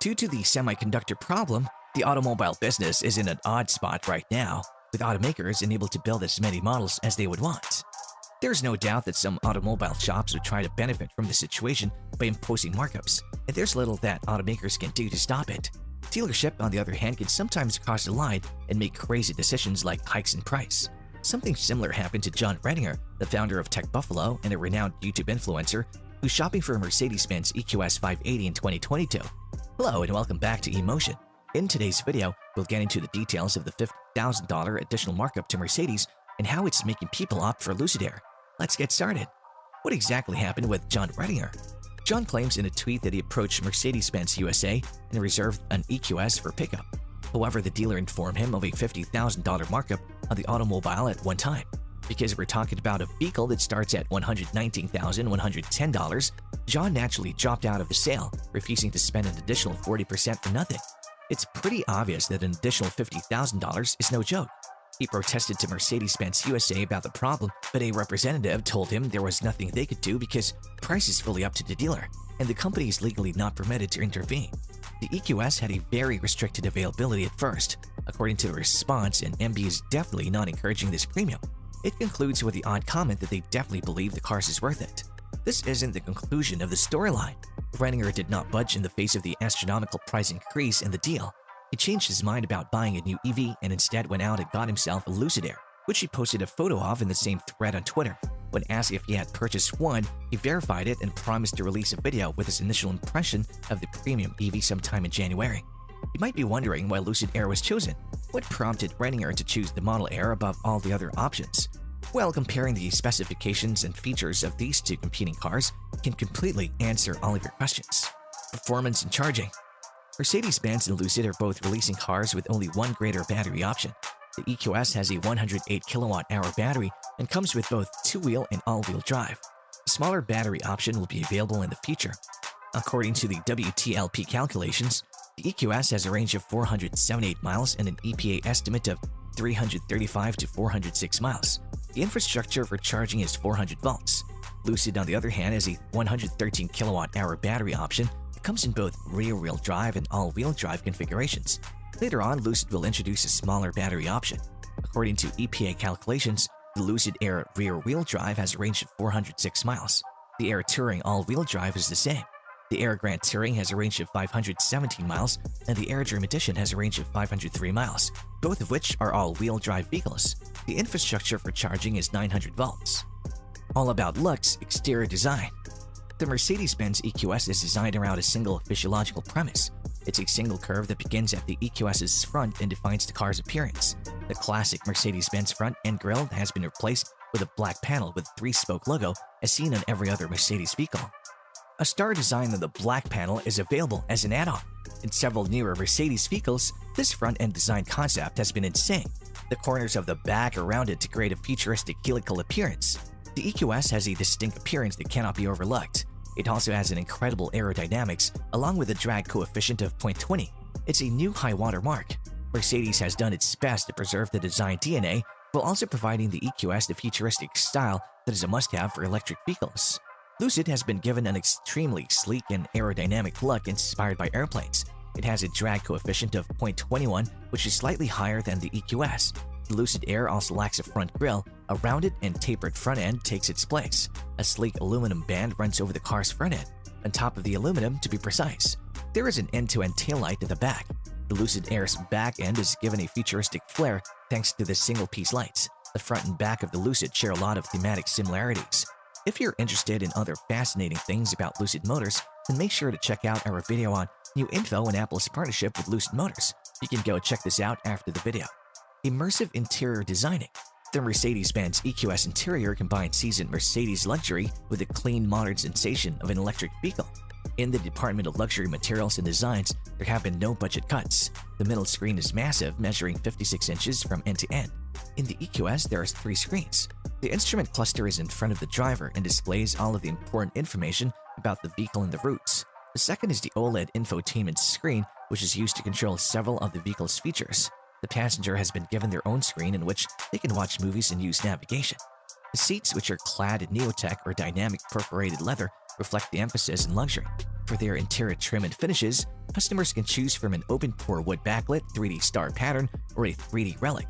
Due to the semiconductor problem, the automobile business is in an odd spot right now, with automakers unable to build as many models as they would want. There's no doubt that some automobile shops would try to benefit from the situation by imposing markups, and there's little that automakers can do to stop it. Dealership, on the other hand, can sometimes cross the line and make crazy decisions like hikes in price. Something similar happened to Jon Rettinger, the founder of Tech Buffalo and a renowned YouTube influencer, who's shopping for a Mercedes-Benz EQS 580 in 2022. Hello and welcome back to eMotion. In today's video, we'll get into the details of the $50,000 additional markup to Mercedes and how it's making people opt for Lucid Air. Let's get started. What exactly happened with Jon Rettinger? Jon claims in a tweet that he approached Mercedes-Benz USA and reserved an EQS for pickup. However, the dealer informed him of a $50,000 markup on the automobile at one time. Because we're talking about a vehicle that starts at $119,110, Jon naturally dropped out of the sale, refusing to spend an additional 40% for nothing. It's pretty obvious that an additional $50,000 is no joke. He protested to Mercedes-Benz USA about the problem, but a representative told him there was nothing they could do because the price is fully up to the dealer, and the company is legally not permitted to intervene. The EQS had a very restricted availability at first, according to the response, and MB is definitely not encouraging this premium. It concludes with the odd comment that they definitely believe the car is worth it. This isn't the conclusion of the storyline. Rettinger did not budge in the face of the astronomical price increase in the deal. He changed his mind about buying a new EV and instead went out and got himself a Lucid Air, which he posted a photo of in the same thread on Twitter. When asked if he had purchased one, he verified it and promised to release a video with his initial impression of the premium EV sometime in January. You might be wondering why Lucid Air was chosen. What prompted Rettinger to choose the Model Air above all the other options? Well, comparing the specifications and features of these two competing cars can completely answer all of your questions. Performance and charging. Mercedes-Benz and Lucid are both releasing cars with only one greater battery option. The EQS has a 108 kilowatt-hour battery and comes with both two-wheel and all-wheel drive. A smaller battery option will be available in the future. According to the WTLP calculations, the EQS has a range of 478 miles and an EPA estimate of 335 to 406 miles. The infrastructure for charging is 400 volts. Lucid, on the other hand, has a 113 kilowatt-hour battery option that comes in both rear-wheel drive and all-wheel drive configurations. Later on, Lucid will introduce a smaller battery option. According to EPA calculations, the Lucid Air rear-wheel drive has a range of 406 miles. The Air Touring all-wheel drive is the same. The Air Grand Touring has a range of 517 miles, and the Air Dream Edition has a range of 503 miles, both of which are all-wheel drive vehicles. The infrastructure for charging is 900 volts. All about looks, exterior design. The Mercedes-Benz EQS is designed around a single physiological premise. It's a single curve that begins at the EQS's front and defines the car's appearance. The classic Mercedes-Benz front end grille has been replaced with a black panel with a three-spoke logo as seen on every other Mercedes vehicle. A star design on the black panel is available as an add-on. In several newer Mercedes vehicles, this front-end design concept has been insane. The corners of the back are rounded to create a futuristic helical appearance. The EQS has a distinct appearance that cannot be overlooked. It also has an incredible aerodynamics along with a drag coefficient of 0.20. It's a new high-water mark. Mercedes has done its best to preserve the design DNA while also providing the EQS the futuristic style that is a must-have for electric vehicles. Lucid has been given an extremely sleek and aerodynamic look inspired by airplanes. It has a drag coefficient of 0.21, which is slightly higher than the EQS. The Lucid Air also lacks a front grille. A rounded and tapered front end takes its place. A sleek aluminum band runs over the car's front end, on top of the aluminum to be precise. There is an end-to-end taillight at the back. The Lucid Air's back end is given a futuristic flair thanks to the single-piece lights. The front and back of the Lucid share a lot of thematic similarities. If you're interested in other fascinating things about Lucid Motors, then make sure to check out our video on new info on Apple's partnership with Lucid Motors. You can go check this out after the video. Immersive interior designing. The Mercedes-Benz EQS interior combines seasoned Mercedes luxury with the clean, modern sensation of an electric vehicle. In the department of luxury materials and designs, there have been no budget cuts. The middle screen is massive, measuring 56 inches from end to end. In the EQS, there are 3 screens. The instrument cluster is in front of the driver and displays all of the important information about the vehicle and the routes. The second is the OLED infotainment screen, which is used to control several of the vehicle's features. The passenger has been given their own screen in which they can watch movies and use navigation. The seats, which are clad in Neotech or dynamic perforated leather, reflect the emphasis in luxury. For their interior trim and finishes, customers can choose from an open-pore wood backlit 3D star pattern or a 3D relic.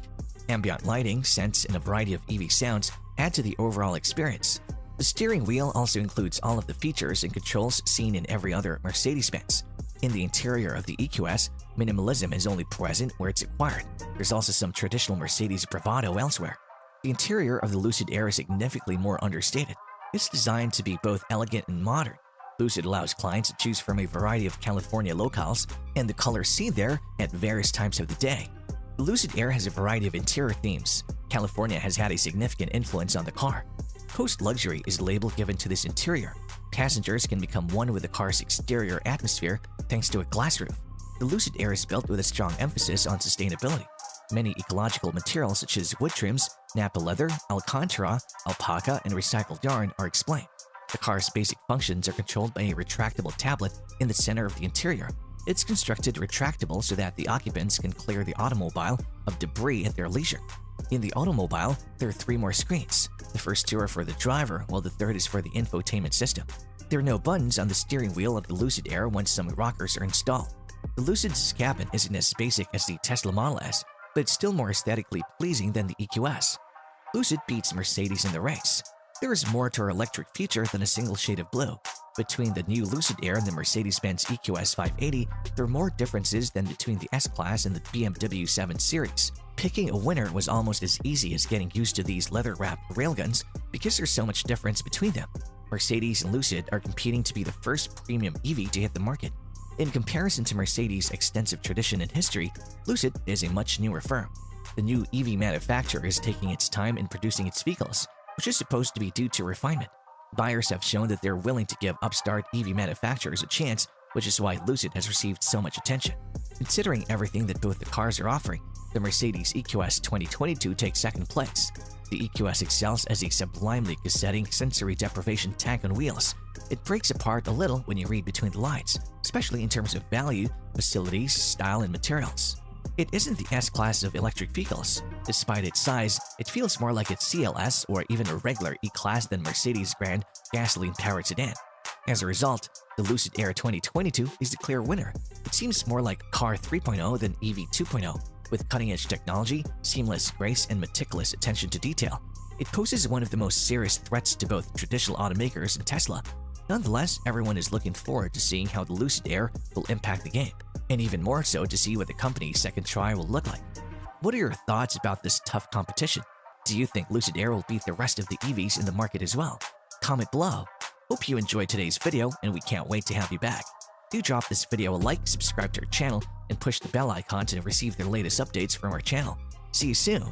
Ambient lighting, scents, and a variety of EV sounds add to the overall experience. The steering wheel also includes all of the features and controls seen in every other Mercedes-Benz. In the interior of the EQS, minimalism is only present where it's acquired. There's also some traditional Mercedes bravado elsewhere. The interior of the Lucid Air is significantly more understated. It's designed to be both elegant and modern. Lucid allows clients to choose from a variety of California locales and the colors seen there at various times of the day. The Lucid Air has a variety of interior themes. California has had a significant influence on the car. Coast Luxury is the label given to this interior. Passengers can become one with the car's exterior atmosphere thanks to a glass roof. The Lucid Air is built with a strong emphasis on sustainability. Many ecological materials such as wood trims, Napa leather, Alcantara, alpaca, and recycled yarn are explained. The car's basic functions are controlled by a retractable tablet in the center of the interior. It's constructed retractable so that the occupants can clear the automobile of debris at their leisure. In the automobile, there are 3 more screens. The first 2 are for the driver, while the third is for the infotainment system. There are no buttons on the steering wheel of the Lucid Air once some rockers are installed. The Lucid's cabin isn't as basic as the Tesla Model S, but it's still more aesthetically pleasing than the EQS. Lucid beats Mercedes in the race. There is more to our electric feature than a single shade of blue. Between the new Lucid Air and the Mercedes-Benz EQS 580, there are more differences than between the S-Class and the BMW 7 Series. Picking a winner was almost as easy as getting used to these leather-wrapped railguns because there's so much difference between them. Mercedes and Lucid are competing to be the first premium EV to hit the market. In comparison to Mercedes' extensive tradition and history, Lucid is a much newer firm. The new EV manufacturer is taking its time in producing its vehicles, which is supposed to be due to refinement. Buyers have shown that they're willing to give upstart EV manufacturers a chance, which is why Lucid has received so much attention. Considering everything that both the cars are offering, the Mercedes EQS 2022 takes second place. The EQS excels as a sublimely cassetting sensory deprivation tank on wheels. It breaks apart a little when you read between the lines, especially in terms of value, facilities, style, and materials. It isn't the S-Class of electric vehicles. Despite its size, it feels more like its CLS or even a regular E-Class than Mercedes' grand gasoline-powered sedan. As a result, the Lucid Air 2022 is the clear winner. It seems more like Car 3.0 than EV 2.0, with cutting-edge technology, seamless grace, and meticulous attention to detail. It poses one of the most serious threats to both traditional automakers and Tesla. Nonetheless, everyone is looking forward to seeing how the Lucid Air will impact the game, and even more so to see what the company's second try will look like. What are your thoughts about this tough competition? Do you think Lucid Air will beat the rest of the EVs in the market as well? Comment below. Hope you enjoyed today's video, and we can't wait to have you back. Do drop this video a like, subscribe to our channel, and push the bell icon to receive the latest updates from our channel. See you soon!